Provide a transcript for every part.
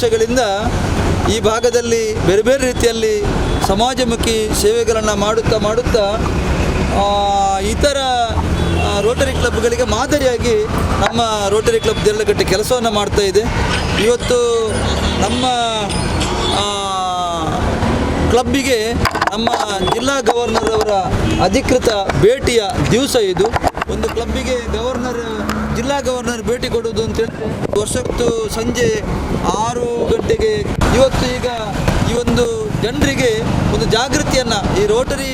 ವರ್ಷಗಳಿಂದ ಈ ಭಾಗದಲ್ಲಿ ಬೇರೆ ಬೇರೆ ರೀತಿಯಲ್ಲಿ ಸಮಾಜಮುಖಿ ಸೇವೆಗಳನ್ನು ಮಾಡುತ್ತಾ ಇತರ ರೋಟರಿ ಕ್ಲಬ್ಗಳಿಗೆ ಮಾದರಿಯಾಗಿ ನಮ್ಮ ರೋಟರಿ ಕ್ಲಬ್ ದೇರಳಕಟ್ಟೆ ಕೆಲಸವನ್ನು ಮಾಡ್ತಾ ಇದೆ. ಇವತ್ತು ನಮ್ಮ ಕ್ಲಬ್ಬಿಗೆ ನಮ್ಮ ಜಿಲ್ಲಾ ಗವರ್ನರ್ ಅವರ ಅಧಿಕೃತ ಭೇಟಿಯ ದಿವಸ ಇದು. ಒಂದು ಕ್ಲಬ್ಬಿಗೆ ಜಿಲ್ಲಾ ಗವರ್ನರ್ ಭೇಟಿ ಕೊಡೋದು ಅಂತೇಳಿ ವರ್ಷತ್ತು ಸಂಜೆ 6 ಗಂಟೆಗೆ ಇವತ್ತು ಈಗ ಈ ಒಂದು ಜನರಿಗೆ ಒಂದು ಜಾಗೃತಿಯನ್ನು ಈ ರೋಟರಿ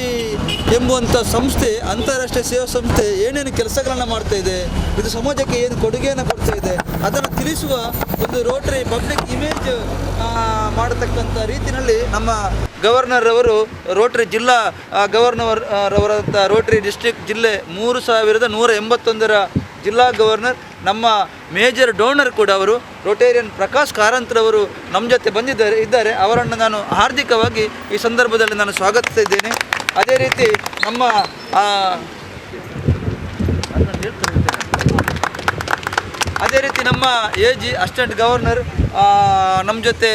ಎಂಬುವಂಥ ಸಂಸ್ಥೆ, ಅಂತಾರಾಷ್ಟ್ರೀಯ ಸೇವಾ ಸಂಸ್ಥೆ ಏನೇನು ಕೆಲಸಗಳನ್ನು ಮಾಡ್ತಾ ಇದೆ, ಇದು ಸಮಾಜಕ್ಕೆ ಏನು ಕೊಡುಗೆಯನ್ನು ಕೊಡ್ತಾ ಇದೆ ಅದನ್ನು ತಿಳಿಸುವ ಒಂದು ರೋಟರಿ ಪಬ್ಲಿಕ್ ಇಮೇಜ್ ಮಾಡತಕ್ಕಂಥ ರೀತಿಯಲ್ಲಿ ನಮ್ಮ ಗವರ್ನರ್ ಅವರು ರೋಟರಿ ಜಿಲ್ಲಾ ಗವರ್ನರ್ ಅವರಂಥ ರೋಟರಿ ಡಿಸ್ಟ್ರಿಕ್ಟ್ ಜಿಲ್ಲೆ 3181ರ ಜಿಲ್ಲಾ ಗವರ್ನರ್, ನಮ್ಮ ಮೇಜರ್ ಡೋನರ್ ಕೂಡ ಅವರು ರೋಟೇರಿಯನ್ ಪ್ರಕಾಶ್ ಕಾರಂತ್ರವರು ನಮ್ಮ ಜೊತೆ ಇದ್ದಾರೆ. ಅವರನ್ನು ನಾನು ಹಾರ್ದಿಕವಾಗಿ ಈ ಸಂದರ್ಭದಲ್ಲಿ ನಾನು ಸ್ವಾಗತಿಸ್ತಾ ಇದ್ದೇನೆ. ಅದೇ ರೀತಿ ನಮ್ಮ AG ಅಸಿಸ್ಟೆಂಟ್ ಗವರ್ನರ್ ನಮ್ಮ ಜೊತೆ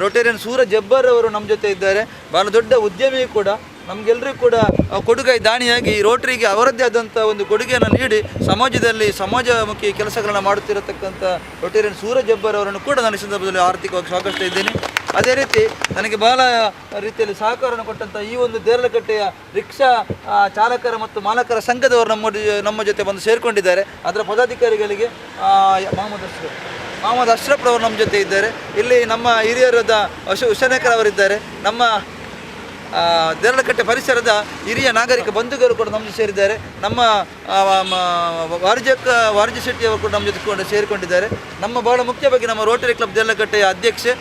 ರೋಟೇರಿಯನ್ ಸೂರಜ್ ಜಬ್ಬರ್ ಅವರು ನಮ್ಮ ಜೊತೆ ಇದ್ದಾರೆ. ಭಾಳ ದೊಡ್ಡ ಉದ್ಯಮಿ ಕೂಡ, ನಮಗೆಲ್ಲರಿಗೂ ಕೂಡ ಕೊಡುಗೈ ದಾನಿಯಾಗಿ ರೋಟರಿಗೆ ಅವರದ್ದೇ ಆದಂಥ ಒಂದು ಕೊಡುಗೆಯನ್ನು ನೀಡಿ ಸಮಾಜದಲ್ಲಿ ಸಮಾಜಮುಖಿ ಕೆಲಸಗಳನ್ನು ಮಾಡುತ್ತಿರತಕ್ಕಂಥ ರೋಟೇರಿಯನ್ ಸೂರಜ್ ಜಬ್ಬರ್ ಅವರನ್ನು ಕೂಡ ನಾನು ಈ ಸಂದರ್ಭದಲ್ಲಿ ಆರ್ಥಿಕವಾಗಿ ಸ್ವಾಗತಿಸ್ತಾ ಇದ್ದೇನೆ. ಅದೇ ರೀತಿ ನನಗೆ ಬಹಳ ರೀತಿಯಲ್ಲಿ ಸಹಕಾರವನ್ನು ಕೊಟ್ಟಂಥ ಈ ಒಂದು ದೇರಳಕಟ್ಟೆಯ ರಿಕ್ಷಾ ಚಾಲಕರ ಮತ್ತು ಮಾಲಕರ ಸಂಘದವರು ನಮ್ಮ ಜೊತೆ ಬಂದು ಸೇರಿಕೊಂಡಿದ್ದಾರೆ. ಅದರ ಪದಾಧಿಕಾರಿಗಳಿಗೆ ಮೊಹಮ್ಮದ್ ಅಶ್ರಫ್ ಅವರು ನಮ್ಮ ಜೊತೆ ಇದ್ದಾರೆ. ಇಲ್ಲಿ ನಮ್ಮ ಹಿರಿಯರಾದ ಹುಸೇನೇಕರ್ ಅವರಿದ್ದಾರೆ. ನಮ್ಮ ದೇರಳಕಟ್ಟೆ ಪರಿಸರದ ಹಿರಿಯ ನಾಗರಿಕ ಬಂಧುಗಳು ಕೂಡ ನಮ್ಮ ಜೊತೆ ಸೇರಿದ್ದಾರೆ. ನಮ್ಮ ವಾರ್ಜಿ ಶೆಟ್ಟಿ ಅವರು ಕೂಡ ನಮ್ಮ ಜೊತೆ ಸೇರಿಕೊಂಡಿದ್ದಾರೆ. ನಮ್ಮ ಬಹಳ ಮುಖ್ಯವಾಗಿ ನಮ್ಮ ರೋಟರಿ ಕ್ಲಬ್ ದೇರಳಕಟ್ಟೆಯ ಅಧ್ಯಕ್ಷೆ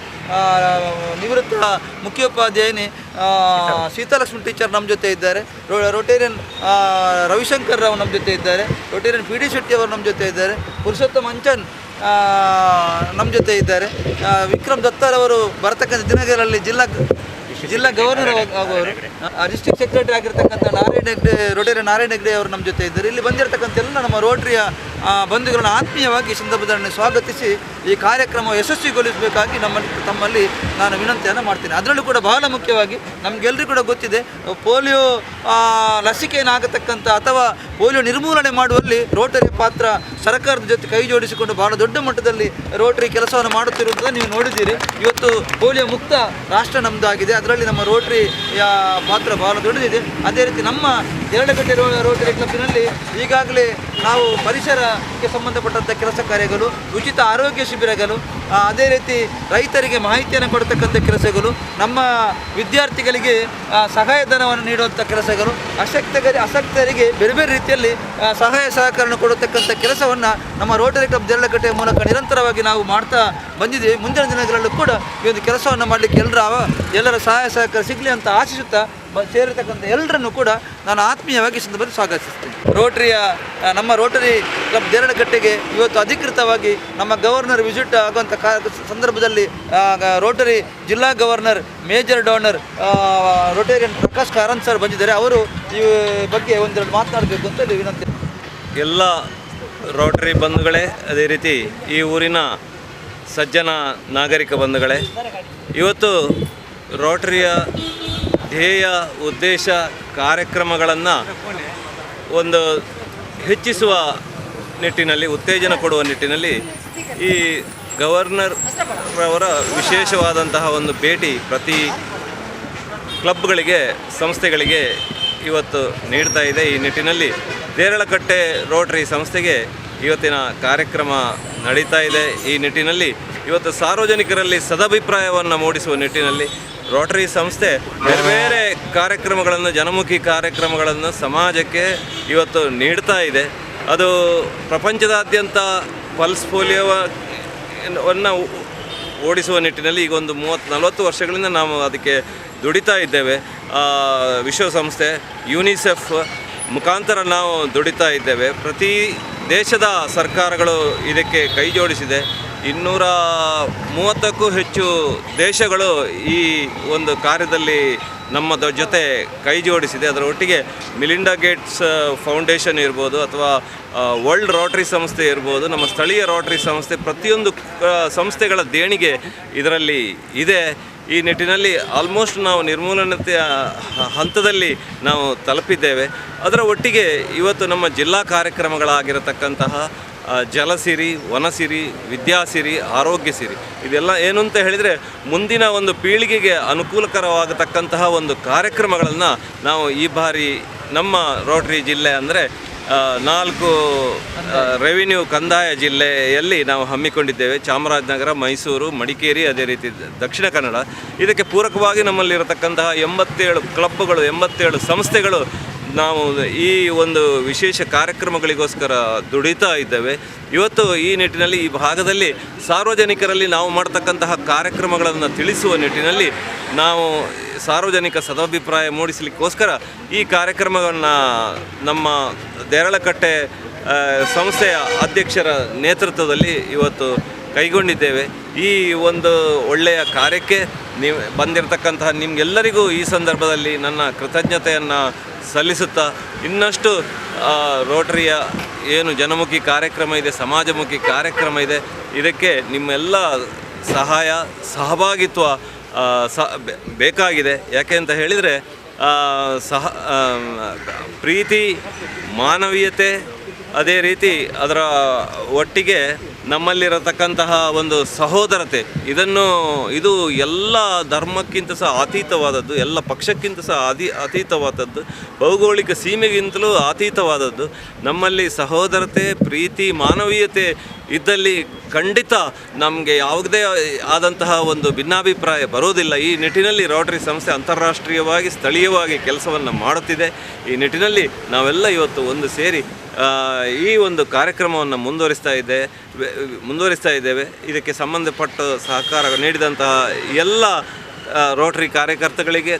ನಿವೃತ್ತ ಮುಖ್ಯೋಪಾಧ್ಯಾಯಿನಿ ಸೀತಾಲಕ್ಷ್ಮಿ ಟೀಚರ್ ನಮ್ಮ ಜೊತೆ ಇದ್ದಾರೆ. ರೋಟೇರಿಯನ್ ರವಿಶಂಕರ್ ರಾವ್ ನಮ್ಮ ಜೊತೆ ಇದ್ದಾರೆ. ರೋಟೇರಿಯನ್ PD ಶೆಟ್ಟಿ ಅವರು ನಮ್ಮ ಜೊತೆ ಇದ್ದಾರೆ. ಪುರುಷೋತ್ತಮ್ ಅಂಚನ್ ನಮ್ಮ ಜೊತೆ ಇದ್ದಾರೆ. ವಿಕ್ರಮ್ ದತ್ತಾರವರು ಬರತಕ್ಕಂಥ ದಿನಗಳಲ್ಲಿ ಜಿಲ್ಲಾ ಗವರ್ನರ್ ಆಗುವವರು. ಡಿಸ್ಟ್ರಿಕ್ಟ್ ಸೆಕ್ರೆಟರಿ ಆಗಿರ್ತಕ್ಕಂಥ ರೋಟೇರಿಯನ್ ನಾರಾಯಣ ಹೆಗ್ಡೆ ಅವರು ನಮ್ಮ ಜೊತೆ ಇದ್ದಾರೆ. ಇಲ್ಲಿ ಬಂದಿರತಕ್ಕಂಥ ಎಲ್ಲ ನಮ್ಮ ರೋಟರಿಯ ಬಂಧುಗಳನ್ನು ಆತ್ಮೀಯವಾಗಿ ಈ ಸಂದರ್ಭದಲ್ಲಿ ಸ್ವಾಗತಿಸಿ ಈ ಕಾರ್ಯಕ್ರಮ ಯಶಸ್ವಿಗೊಳಿಸಬೇಕಾಗಿ ತಮ್ಮಲ್ಲಿ ನಾನು ವಿನಂತಿಯನ್ನು ಮಾಡ್ತೀನಿ. ಅದರಲ್ಲೂ ಕೂಡ ಬಹಳ ಮುಖ್ಯವಾಗಿ ನಮಗೆಲ್ಲರಿಗೂ ಕೂಡ ಗೊತ್ತಿದೆ, ಪೋಲಿಯೋ ಲಸಿಕೆಯನ್ನಾಗತಕ್ಕಂಥ ಅಥವಾ ಪೋಲಿಯೋ ನಿರ್ಮೂಲನೆ ಮಾಡುವಲ್ಲಿ ರೋಟರಿ ಪಾತ್ರ ಸರ್ಕಾರದ ಜೊತೆ ಕೈ ಜೋಡಿಸಿಕೊಂಡು ಬಹಳ ದೊಡ್ಡ ಮಟ್ಟದಲ್ಲಿ ರೋಟರಿ ಕೆಲಸವನ್ನು ಮಾಡುತ್ತಿರುವುದನ್ನು ನೀವು ನೋಡಿದ್ದೀರಿ. ಇವತ್ತು ಪೋಲಿಯೋ ಮುಕ್ತ ರಾಷ್ಟ್ರ ನಮ್ಮದಾಗಿದೆ. ಅದರಲ್ಲಿ ನಮ್ಮ ರೋಟರಿಯ ಪಾತ್ರ ಬಹಳ ದೊಡ್ಡದಿದೆ. ಅದೇ ರೀತಿ ನಮ್ಮ ದೇರಳಕಟ್ಟೆ ರೋಟರಿ ಕ್ಲಬ್ಬಿನಲ್ಲಿ ಈಗಾಗಲೇ ನಾವು ಪರಿಸರಕ್ಕೆ ಸಂಬಂಧಪಟ್ಟಂಥ ಕೆಲಸ ಕಾರ್ಯಗಳು, ಉಚಿತ ಆರೋಗ್ಯ ಶಿಬಿರಗಳು, ಅದೇ ರೀತಿ ರೈತರಿಗೆ ಮಾಹಿತಿಯನ್ನು ಕೊಡತಕ್ಕಂಥ ಕೆಲಸಗಳು, ನಮ್ಮ ವಿದ್ಯಾರ್ಥಿಗಳಿಗೆ ಸಹಾಯಧನವನ್ನು ನೀಡುವಂಥ ಕೆಲಸಗಳು, ಆಸಕ್ತರಿಗೆ ಬೇರೆ ಬೇರೆ ರೀತಿಯಲ್ಲಿ ಸಹಾಯ ಸಹಕಾರ ಕೊಡತಕ್ಕಂಥ ಕೆಲಸವನ್ನು ನಮ್ಮ ರೋಟರಿ ಕ್ಲಬ್ ದೇರಳಕಟ್ಟೆಯ ಮೂಲಕ ನಿರಂತರವಾಗಿ ನಾವು ಮಾಡ್ತಾ ಬಂದಿದ್ದೇವೆ. ಮುಂದಿನ ದಿನಗಳಲ್ಲೂ ಕೂಡ ಈ ಒಂದು ಕೆಲಸವನ್ನು ಮಾಡಲಿಕ್ಕೆ ಎಲ್ಲರ ಸಹಾಯ ಸಹಕಾರ ಸಿಗಲಿ ಅಂತ ಆಶಿಸುತ್ತಾ ಸೇರಿರ್ತಕ್ಕಂಥ ಎಲ್ಲರನ್ನೂ ಕೂಡ ನಾನು ಆತ್ಮೀಯವಾಗಿ ಸಂದರ್ಭದಲ್ಲಿ ಸ್ವಾಗತಿಸ್ತೇನೆ. ನಮ್ಮ ರೋಟರಿ ಕ್ಲಬ್ ದೇರಳಕಟ್ಟೆಗೆ ಇವತ್ತು ಅಧಿಕೃತವಾಗಿ ನಮ್ಮ ಗವರ್ನರ್ ವಿಸಿಟ್ ಆಗುವಂಥ ಸಂದರ್ಭದಲ್ಲಿ ರೋಟರಿ ಜಿಲ್ಲಾ governor major donor Rotarian Prakash Karanth sir ಬಂದಿದ್ದಾರೆ. ಅವರು ಈ ಬಗ್ಗೆ ಒಂದೆರಡು ಮಾತನಾಡಬೇಕು ಅಂತ ವಿನಂತಿ. ಎಲ್ಲ ರೋಟರಿ ಬಂಧುಗಳೇ, ಅದೇ ರೀತಿ ಈ ಊರಿನ ಸಜ್ಜನ ನಾಗರಿಕ ಬಂಧುಗಳೇ, ಇವತ್ತು ರೋಟರಿಯ ಧ್ಯೇಯ ಉದ್ದೇಶ ಕಾರ್ಯಕ್ರಮಗಳನ್ನು ಒಂದು ಹೆಚ್ಚಿಸುವ ನಿಟ್ಟಿನಲ್ಲಿ, ಉತ್ತೇಜನ ಕೊಡುವ ನಿಟ್ಟಿನಲ್ಲಿ ಈ ಗವರ್ನರ್ ಅವರ ವಿಶೇಷವಾದಂತಹ ಒಂದು ಭೇಟಿ ಪ್ರತಿ ಕ್ಲಬ್ಗಳಿಗೆ, ಸಂಸ್ಥೆಗಳಿಗೆ ಇವತ್ತು ನೀಡ್ತಾ ಇದೆ. ಈ ನಿಟ್ಟಿನಲ್ಲಿ ದೇರಳಕಟ್ಟೆ ರೋಟರಿ ಸಂಸ್ಥೆಗೆ ಇವತ್ತಿನ ಕಾರ್ಯಕ್ರಮ ನಡೀತಾ ಇದೆ. ಈ ನಿಟ್ಟಿನಲ್ಲಿ ಇವತ್ತು ಸಾರ್ವಜನಿಕರಲ್ಲಿ ಸದಭಿಪ್ರಾಯವನ್ನು ಮೂಡಿಸುವ ನಿಟ್ಟಿನಲ್ಲಿ ರೋಟರಿ ಸಂಸ್ಥೆ ಬೇರೆ ಬೇರೆ ಕಾರ್ಯಕ್ರಮಗಳನ್ನು, ಜನಮುಖಿ ಕಾರ್ಯಕ್ರಮಗಳನ್ನು ಸಮಾಜಕ್ಕೆ ಇವತ್ತು ನೀಡ್ತಾ ಇದೆ. ಅದು ಪ್ರಪಂಚದಾದ್ಯಂತ ಪಲ್ಸ್ ಪೋಲಿಯೋವನ್ನು ಓಡಿಸುವ ನಿಟ್ಟಿನಲ್ಲಿ ಈಗ ಒಂದು 30-40 ವರ್ಷಗಳಿಂದ ನಾವು ಅದಕ್ಕೆ ದುಡಿತಾ ಇದ್ದೇವೆ. ವಿಶ್ವಸಂಸ್ಥೆ ಯುನಿಸೆಫ್ ಮುಖಾಂತರ ನಾವು ದುಡಿತಾ ಇದ್ದೇವೆ. ಪ್ರತಿ ದೇಶದ ಸರ್ಕಾರಗಳು ಇದಕ್ಕೆ ಕೈ ಜೋಡಿಸಿದೆ. 230ಕ್ಕೂ ಹೆಚ್ಚು ದೇಶಗಳು ಈ ಒಂದು ಕಾರ್ಯದಲ್ಲಿ ನಮ್ಮ ಜೊತೆ ಕೈ ಜೋಡಿಸಿದೆ. ಅದರ ಒಟ್ಟಿಗೆ ಮಿಲಿಂಡಾ ಗೇಟ್ಸ್ ಫೌಂಡೇಶನ್ ಇರ್ಬೋದು ಅಥವಾ ವರ್ಲ್ಡ್ ರೋಟರಿ ಸಂಸ್ಥೆ ಇರ್ಬೋದು, ನಮ್ಮ ಸ್ಥಳೀಯ ರೋಟರಿ ಸಂಸ್ಥೆ, ಪ್ರತಿಯೊಂದು ಸಂಸ್ಥೆಗಳ ದೇಣಿಗೆ ಇದರಲ್ಲಿ ಇದೆ. ಈ ನಿಟ್ಟಿನಲ್ಲಿ ಆಲ್ಮೋಸ್ಟ್ ನಾವು ನಿರ್ಮೂಲನತೆಯ ಹಂತದಲ್ಲಿ ನಾವು ತಲುಪಿದ್ದೇವೆ. ಅದರ ಒಟ್ಟಿಗೆ ಇವತ್ತು ನಮ್ಮ ಜಿಲ್ಲಾ ಕಾರ್ಯಕ್ರಮಗಳಾಗಿರತಕ್ಕಂತಹ ಜಲಸಿರಿ, ವನಸಿರಿ, ವಿದ್ಯಾಸಿರಿ, ಆರೋಗ್ಯ ಸಿರಿ, ಇದೆಲ್ಲ ಏನು ಅಂತ ಹೇಳಿದರೆ ಮುಂದಿನ ಒಂದು ಪೀಳಿಗೆಗೆ ಅನುಕೂಲಕರವಾಗತಕ್ಕಂತಹ ಒಂದು ಕಾರ್ಯಕ್ರಮಗಳನ್ನು ನಾವು ಈ ಬಾರಿ ನಮ್ಮ ರೋಟರಿ ಜಿಲ್ಲೆ ಅಂದರೆ 4 ರೆವಿನ್ಯೂ ಕಂದಾಯ ಜಿಲ್ಲೆಯಲ್ಲಿ ನಾವು ಹಮ್ಮಿಕೊಂಡಿದ್ದೇವೆ. ಚಾಮರಾಜನಗರ, ಮೈಸೂರು, ಮಡಿಕೇರಿ, ಅದೇ ರೀತಿ ದಕ್ಷಿಣ ಕನ್ನಡ. ಇದಕ್ಕೆ ಪೂರಕವಾಗಿ ನಮ್ಮಲ್ಲಿರತಕ್ಕಂತಹ 87 ಕ್ಲಬ್ಗಳು, 87 ಸಂಸ್ಥೆಗಳು ನಾವು ಈ ಒಂದು ವಿಶೇಷ ಕಾರ್ಯಕ್ರಮಗಳಿಗೋಸ್ಕರ ದುಡಿತಾ ಇದ್ದೇವೆ. ಇವತ್ತು ಈ ನಿಟ್ಟಿನಲ್ಲಿ ಈ ಭಾಗದಲ್ಲಿ ಸಾರ್ವಜನಿಕರಲ್ಲಿ ನಾವು ಮಾಡ್ತಕ್ಕಂತಹ ಕಾರ್ಯಕ್ರಮಗಳನ್ನು ತಿಳಿಸುವ ನಿಟ್ಟಿನಲ್ಲಿ ನಾವು ಸಾರ್ವಜನಿಕ ಸದಾಭಿಪ್ರಾಯ ಮೂಡಿಸಲಿಕ್ಕೋಸ್ಕರ ಈ ಕಾರ್ಯಕ್ರಮವನ್ನು ನಮ್ಮ ದೇರಳಕಟ್ಟೆ ಸಂಸ್ಥೆಯ ಅಧ್ಯಕ್ಷರ ನೇತೃತ್ವದಲ್ಲಿ ಇವತ್ತು ಕೈಗೊಂಡಿದ್ದೇವೆ. ಈ ಒಂದು ಒಳ್ಳೆಯ ಕಾರ್ಯಕ್ಕೆ ನೀವು ಬಂದಿರತಕ್ಕಂತಹ ನಿಮಗೆಲ್ಲರಿಗೂ ಈ ಸಂದರ್ಭದಲ್ಲಿ ನನ್ನ ಕೃತಜ್ಞತೆಯನ್ನು ಸಲ್ಲಿಸುತ್ತಾ, ಇನ್ನಷ್ಟು ರೋಟರಿಯ ಏನು ಜನಮುಖಿ ಕಾರ್ಯಕ್ರಮ ಇದೆ, ಸಮಾಜಮುಖಿ ಕಾರ್ಯಕ್ರಮ ಇದೆ, ಇದಕ್ಕೆ ನಿಮ್ಮೆಲ್ಲ ಸಹಾಯ, ಸಹಭಾಗಿತ್ವ ಬೇಕಾಗಿದೆ. ಯಾಕೆ ಅಂತ ಹೇಳಿದರೆ ಪ್ರೀತಿ, ಮಾನವೀಯತೆ, ಅದೇ ರೀತಿ ಅದರ ಒಟ್ಟಿಗೆ ನಮ್ಮಲ್ಲಿರತಕ್ಕಂತಹ ಒಂದು ಸಹೋದರತೆ, ಇದು ಎಲ್ಲ ಧರ್ಮಕ್ಕಿಂತ ಸಹ ಅತೀತವಾದದ್ದು, ಎಲ್ಲ ಪಕ್ಷಕ್ಕಿಂತ ಸಹ ಅತೀತವಾದದ್ದು, ಭೌಗೋಳಿಕ ಸೀಮೆಗಿಂತಲೂ ಅತೀತವಾದದ್ದು. ನಮ್ಮಲ್ಲಿ ಸಹೋದರತೆ, ಪ್ರೀತಿ, ಮಾನವೀಯತೆ ಇದ್ದಲ್ಲಿ ಖಂಡಿತ ನಮಗೆ ಯಾವುದೇ ಆದಂತಹ ಒಂದು ಭಿನ್ನಾಭಿಪ್ರಾಯ ಬರೋದಿಲ್ಲ. ಈ ನಿಟ್ಟಿನಲ್ಲಿ ರೋಟರಿ ಸಂಸ್ಥೆ ಅಂತಾರಾಷ್ಟ್ರೀಯವಾಗಿ, ಸ್ಥಳೀಯವಾಗಿ ಕೆಲಸವನ್ನು ಮಾಡುತ್ತಿದೆ. ಈ ನಿಟ್ಟಿನಲ್ಲಿ ನಾವೆಲ್ಲ ಇವತ್ತು ಒಂದು ಸೇರಿ ಈ ಒಂದು ಕಾರ್ಯಕ್ರಮವನ್ನು ಮುಂದುವರಿಸ್ತಾ ಇದ್ದೇವೆ. ಇದಕ್ಕೆ ಸಂಬಂಧಪಟ್ಟ ಸಹಕಾರ ನೀಡಿದಂತಹ ಎಲ್ಲ ರೋಟರಿ ಕರ್ತರುಗಳಿಗೆ,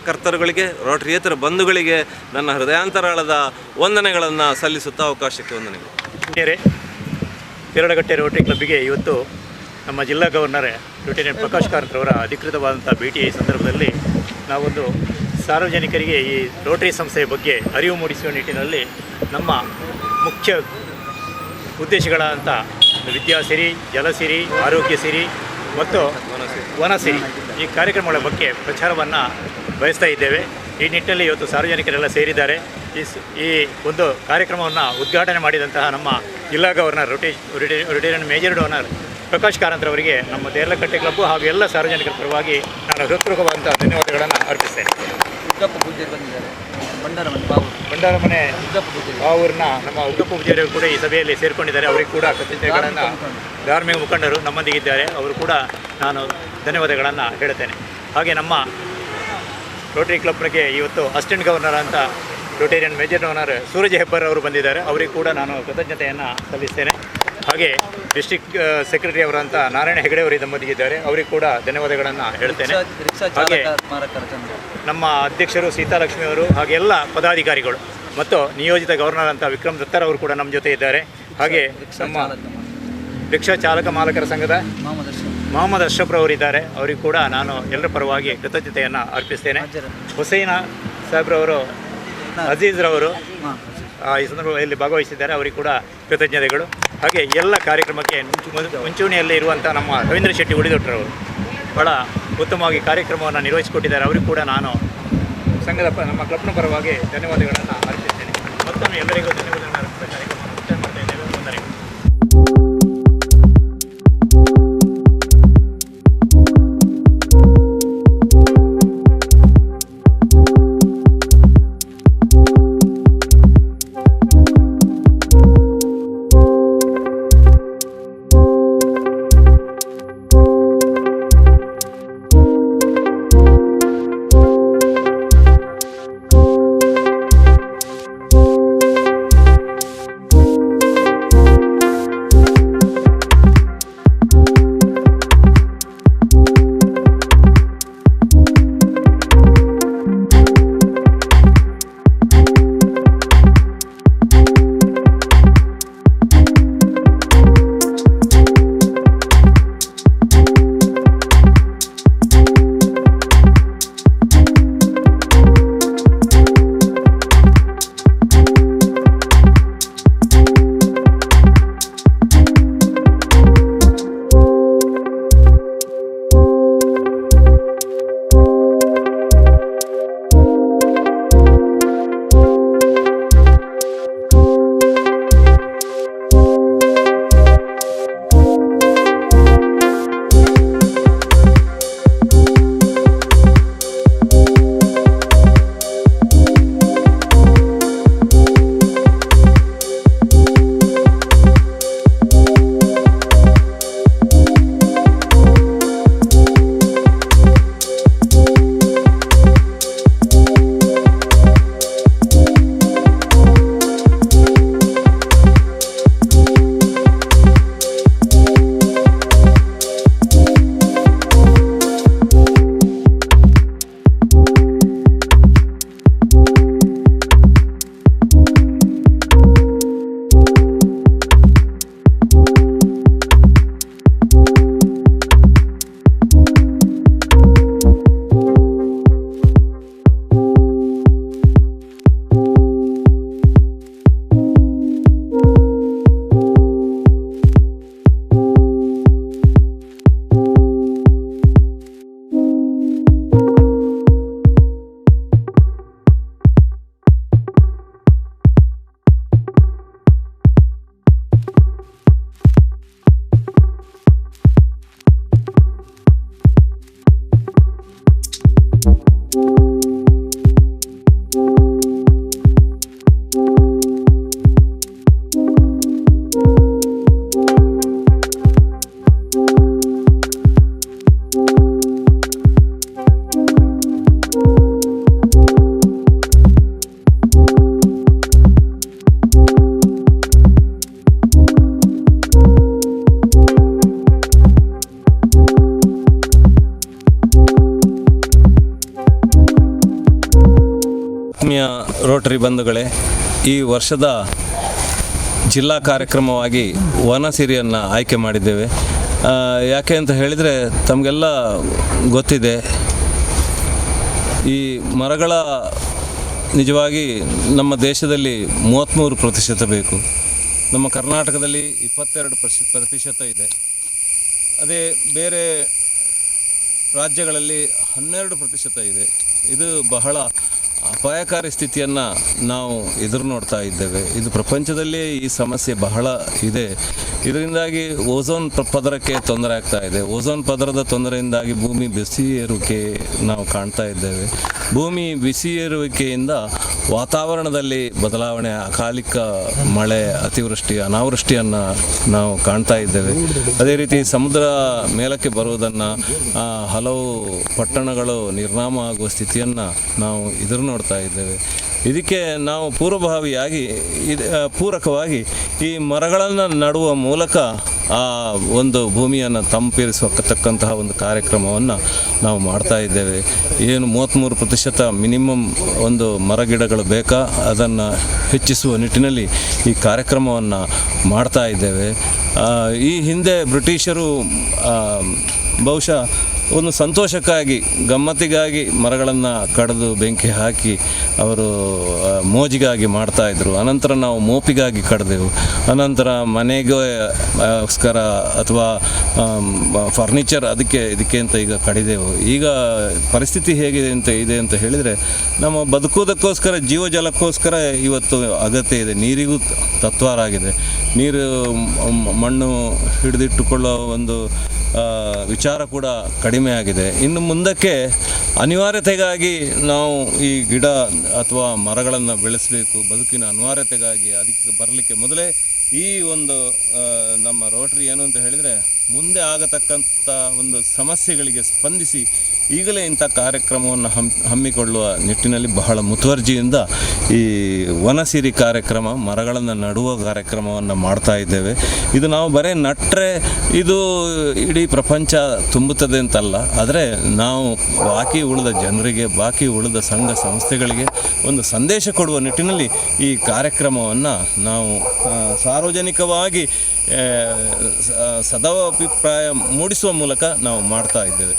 ರೋಟರಿಯೇತರ ಬಂಧುಗಳಿಗೆ ನನ್ನ ಹೃದಯಾಂತರಾಳದ ವಂದನೆಗಳನ್ನು ಸಲ್ಲಿಸುತ್ತಾ ಅವಕಾಶಕ್ಕೆ ವಂದನೆಗಳು. ದೇರಳಕಟ್ಟೆ ರೋಟರಿ ಕ್ಲಬ್ಬಿಗೆ ಇವತ್ತು ನಮ್ಮ ಜಿಲ್ಲಾ ಗವರ್ನರ್ ಲೆಫ್ಟಿನೆಂಟ್ ಪ್ರಕಾಶ್ ಕಾರಂತ್ರವರ ಅಧಿಕೃತವಾದಂಥ ಭೇಟಿಯ ಸಂದರ್ಭದಲ್ಲಿ ನಾವೊಂದು ಸಾರ್ವಜನಿಕರಿಗೆ ಈ ರೋಟರಿ ಸಂಸ್ಥೆಯ ಬಗ್ಗೆ ಅರಿವು ಮೂಡಿಸುವ ನಿಟ್ಟಿನಲ್ಲಿ ನಮ್ಮ ಮುಖ್ಯ ಉದ್ದೇಶಗಳಾದಂಥ ವಿದ್ಯಾಸಿರಿ, ಜಲಸಿರಿ, ಆರೋಗ್ಯ ಸಿರಿ ಮತ್ತು ವನಸಿರಿ ಈ ಕಾರ್ಯಕ್ರಮಗಳ ಬಗ್ಗೆ ಪ್ರಚಾರವನ್ನು ಬಯಸ್ತಾ ಇದ್ದೇವೆ. ಈ ನಿಟ್ಟಿನಲ್ಲಿ ಇವತ್ತು ಸಾರ್ವಜನಿಕರೆಲ್ಲ ಸೇರಿದ್ದಾರೆ. ಈ ಒಂದು ಕಾರ್ಯಕ್ರಮವನ್ನು ಉದ್ಘಾಟನೆ ಮಾಡಿದಂತಹ ನಮ್ಮ ಜಿಲ್ಲಾ governor retired major donor Prakash ಕಾರಂತ್ರವರಿಗೆ ನಮ್ಮ ದೇರಳಕಟ್ಟೆ ಕ್ಲಬ್ಬು ಹಾಗೂ ಎಲ್ಲ ಸಾರ್ವಜನಿಕರ ಪರವಾಗಿ ನಾನು ಹೃತ್ಪೂರ್ವಕವಾದಂಥ ಧನ್ಯವಾದಗಳನ್ನು ಅರ್ಪಿಸ್ತೇನೆ. ಬಂಡಾರಮನೆ ಊರಿನ ನಮ್ಮ ಉಗ್ಗಪ್ಪ ಪೂಜಾರಿಯವರು ಕೂಡ ಈ ಸಭೆಯಲ್ಲಿ ಸೇರಿಕೊಂಡಿದ್ದಾರೆ. ಅವರಿಗೆ ಕೂಡ ಕೃತಜ್ಞತೆಗಳನ್ನು, ಧಾರ್ಮಿಕ ಮುಖಂಡರು ನಮ್ಮೊಂದಿಗಿದ್ದಾರೆ, ಅವರು ಕೂಡ ನಾನು ಧನ್ಯವಾದಗಳನ್ನು ಹೇಳುತ್ತೇನೆ. ಹಾಗೆ ನಮ್ಮ ರೋಟರಿ ಕ್ಲಬ್ಗೆ ಇವತ್ತು ಅಸಿಸ್ಟೆಂಟ್ ಗವರ್ನರ್ ಅಂತ Rotarian major donor Suraj Hebbar ಅವರು ಬಂದಿದ್ದಾರೆ. ಅವರಿಗೆ ಕೂಡ ನಾನು ಕೃತಜ್ಞತೆಯನ್ನು ಸಲ್ಲಿಸ್ತೇನೆ. ಹಾಗೆ ಡಿಸ್ಟ್ರಿಕ್ಟ್ ಸೆಕ್ರೆಟರಿ ಅವರಂತ ನಾರಾಯಣ ಹೆಗಡೆ ಅವರು ನಮ್ಮೊಂದಿಗಿದ್ದಾರೆ, ಅವರಿಗೆ ಕೂಡ ಧನ್ಯವಾದಗಳನ್ನು ಹೇಳ್ತೇನೆ. ಹಾಗೆ ನಮ್ಮ ಅಧ್ಯಕ್ಷರು ಸೀತಾಲಕ್ಷ್ಮಿ ಅವರು, ಹಾಗೆ ಎಲ್ಲ ಪದಾಧಿಕಾರಿಗಳು ಮತ್ತು ನಿಯೋಜಿತ ಗವರ್ನರ್ ಅಂತ ವಿಕ್ರಮ್ ದತ್ತರ್ ಅವರು ಕೂಡ ನಮ್ಮ ಜೊತೆ ಇದ್ದಾರೆ. ಹಾಗೆ ನಮ್ಮ ರಿಕ್ಷಾ ಚಾಲಕ ಮಾಲಕರ ಸಂಘದ ಮೊಹಮ್ಮದ್ ಅಶ್ರಫ್ರವರಿದ್ದಾರೆ, ಅವರಿಗೆ ಕೂಡ ನಾನು ಎಲ್ಲರ ಪರವಾಗಿ ಕೃತಜ್ಞತೆಯನ್ನು ಅರ್ಪಿಸ್ತೇನೆ. ಹುಸೈನ ಸಾಹೇಬ್ರವರು, ಅಜೀಜ್ರವರು ಈ ಸಂದರ್ಭದಲ್ಲಿ ಭಾಗವಹಿಸಿದ್ದಾರೆ, ಅವರಿಗೆ ಕೂಡ ಕೃತಜ್ಞತೆಗಳು. ಹಾಗೆ ಎಲ್ಲ ಕಾರ್ಯಕ್ರಮಕ್ಕೆ ಮುಂಚೂಣಿಯಲ್ಲಿ ಇರುವಂಥ ನಮ್ಮ ರವೀಂದ್ರ ಶೆಟ್ಟಿ ಉಳಿದೊಟ್ಟರವರು ಭಾಳ ಉತ್ತಮವಾಗಿ ಕಾರ್ಯಕ್ರಮವನ್ನು ನಿರ್ವಹಿಸಿಕೊಟ್ಟಿದ್ದಾರೆ. ಅವರಿಗೂ ಕೂಡ ನಾನು ಸಂಘದ ನಮ್ಮ ಕ್ಲಬ್ನ ಪರವಾಗಿ ಧನ್ಯವಾದಗಳನ್ನು ಅರ್ಪಿಸ್ತೇನೆ. ಮತ್ತೊಮ್ಮೆ ಎಲ್ಲರಿಗೂ ಧನ್ಯವಾದಗಳನ್ನು ಅರ್ಪಿಸ್ತಾ ಕಾರ್ಯಕ್ರಮ ಮುಕ್ತಾಯ ಮಾಡ್ತಾ ಇದ್ದೇವೆ. ವಂದನೆಗಳು. ರೋಟರಿ ಬಂಧುಗಳೇ, ಈ ವರ್ಷದ ಜಿಲ್ಲಾ ಕಾರ್ಯಕ್ರಮವಾಗಿ ವನಸಿರಿಯನ್ನು ಆಯ್ಕೆ ಮಾಡಿದ್ದೇವೆ. ಯಾಕೆ ಅಂತ ಹೇಳಿದರೆ ತಮಗೆಲ್ಲ ಗೊತ್ತಿದೆ, ಈ ಮರಗಳ ನಿಜವಾಗಿ ನಮ್ಮ ದೇಶದಲ್ಲಿ 33% ಬೇಕು. ನಮ್ಮ ಕರ್ನಾಟಕದಲ್ಲಿ 22% ಇದೆ. ಅದೇ ಬೇರೆ ರಾಜ್ಯಗಳಲ್ಲಿ 12% ಇದೆ. ಇದು ಬಹಳ ಅಪಾಯಕಾರಿ ಸ್ಥಿತಿಯನ್ನು ನಾವು ಎದುರು ನೋಡ್ತಾ ಇದ್ದೇವೆ. ಇದು ಪ್ರಪಂಚದಲ್ಲೇ ಈ ಸಮಸ್ಯೆ ಬಹಳ ಇದೆ. ಇದರಿಂದಾಗಿ ಓಝೋನ್ ಪದರಕ್ಕೆ ತೊಂದರೆ ಆಗ್ತಾ ಇದೆ. ಓಝೋನ್ ಪದರದ ತೊಂದರೆಯಿಂದಾಗಿ ಭೂಮಿ ಬಿಸಿ ಏರುವಿಕೆ ನಾವು ಕಾಣ್ತಾ ಇದ್ದೇವೆ. ಭೂಮಿ ಬಿಸಿ ಏರುವಿಕೆಯಿಂದ ವಾತಾವರಣದಲ್ಲಿ ಬದಲಾವಣೆ, ಅಕಾಲಿಕ ಮಳೆ, ಅತಿವೃಷ್ಟಿ, ಅನಾವೃಷ್ಟಿಯನ್ನು ನಾವು ಕಾಣ್ತಾ ಇದ್ದೇವೆ. ಅದೇ ರೀತಿ ಸಮುದ್ರ ಮೇಲಕ್ಕೆ ಬರುವುದನ್ನು, ಹಲವು ಪಟ್ಟಣಗಳು ನಿರ್ನಾಮ ಆಗುವ ಸ್ಥಿತಿಯನ್ನು ನಾವು ಎದುರು ನೋಡ್ತಾ ಇದ್ದೇವೆ. ಇದಕ್ಕೆ ನಾವು ಪೂರಕವಾಗಿ ಈ ಮರಗಳನ್ನು ನಡುವ ಮೂಲಕ ಆ ಒಂದು ಭೂಮಿಯನ್ನು ತಂಪಿರಿಸತಕ್ಕಂತಹ ಒಂದು ಕಾರ್ಯಕ್ರಮವನ್ನು ನಾವು ಮಾಡ್ತಾ ಇದ್ದೇವೆ. ಏನು 33% ಮಿನಿಮಮ್ ಒಂದು ಮರಗಿಡಗಳು ಬೇಕಾ, ಅದನ್ನು ಹೆಚ್ಚಿಸುವ ನಿಟ್ಟಿನಲ್ಲಿ ಈ ಕಾರ್ಯಕ್ರಮವನ್ನು ಮಾಡ್ತಾ ಇದ್ದೇವೆ. ಈ ಹಿಂದೆ ಬ್ರಿಟಿಷರು ಬಹುಶಃ ಒಂದು ಸಂತೋಷಕ್ಕಾಗಿ, ಗಮ್ಮತ್ತಿಗಾಗಿ ಮರಗಳನ್ನು ಕಡಿದು ಬೆಂಕಿ ಹಾಕಿ ಅವರು ಮೋಜಿಗಾಗಿ ಮಾಡ್ತಾಯಿದ್ರು. ಅನಂತರ ನಾವು ಮೋಪಿಗಾಗಿ ಕಡಿದೆವು. ಅನಂತರ ಮನೆಗೋಸ್ಕರ ಅಥವಾ ಫರ್ನಿಚರ್ ಇದಕ್ಕೆ ಅಂತ ಈಗ ಕಡಿದೆವು. ಈಗ ಪರಿಸ್ಥಿತಿ ಹೇಗಿದೆ ಅಂತ ಹೇಳಿದರೆ, ನಮ್ಮ ಬದುಕುವುದಕ್ಕೋಸ್ಕರ, ಜೀವಜಲಕ್ಕೋಸ್ಕರ ಇವತ್ತು ಅಗತ್ಯ ಇದೆ. ನೀರಿಗೂ ತತ್ವಾರಾಗಿದೆ. ನೀರು, ಮಣ್ಣು ಹಿಡಿದಿಟ್ಟುಕೊಳ್ಳೋ ಒಂದು ವಿಚಾರ ಕೂಡ ಕಡಿಮೆ ಆಗಿದೆ. ಇನ್ನು ಮುಂದಕ್ಕೆ ಅನಿವಾರ್ಯತೆಗಾಗಿ ನಾವು ಈ ಗಿಡ ಅಥವಾ ಮರಗಳನ್ನು ಬೆಳೆಸಬೇಕು. ಬದುಕಿನ ಅನಿವಾರ್ಯತೆಗಾಗಿ ಅದಕ್ಕೆ ಬರಲಿಕ್ಕೆ ಮೊದಲೇ ಈ ಒಂದು ನಮ್ಮ ರೋಟರಿ ಏನು ಅಂತ ಹೇಳಿದರೆ, ಮುಂದೆ ಆಗತಕ್ಕಂಥ ಒಂದು ಸಮಸ್ಯೆಗಳಿಗೆ ಸ್ಪಂದಿಸಿ ಈಗಲೇ ಇಂಥ ಕಾರ್ಯಕ್ರಮವನ್ನು ಹಮ್ಮಿಕೊಳ್ಳುವ ನಿಟ್ಟಿನಲ್ಲಿ ಬಹಳ ಮುತುವರ್ಜಿಯಿಂದ ಈ ವನಸಿರಿ ಕಾರ್ಯಕ್ರಮ, ಮರಗಳನ್ನು ನಡುವ ಕಾರ್ಯಕ್ರಮವನ್ನು ಮಾಡ್ತಾ ಇದ್ದೇವೆ. ಇದು ನಾವು ಬರೀ ನಟ್ಟರೆ ಇದು ಇಡೀ ಪ್ರಪಂಚ ತುಂಬುತ್ತದೆ ಅಂತಲ್ಲ, ಆದರೆ ನಾವು ಬಾಕಿ ಉಳಿದ ಜನರಿಗೆ, ಬಾಕಿ ಉಳಿದ ಸಂಘ ಸಂಸ್ಥೆಗಳಿಗೆ ಒಂದು ಸಂದೇಶ ಕೊಡುವ ನಿಟ್ಟಿನಲ್ಲಿ ಈ ಕಾರ್ಯಕ್ರಮವನ್ನು ನಾವು ಸಾರ್ವಜನಿಕವಾಗಿ ಸದಾಭಿಪ್ರಾಯ ಮೂಡಿಸುವ ಮೂಲಕ ನಾವು ಮಾಡ್ತಾ ಇದ್ದೇವೆ.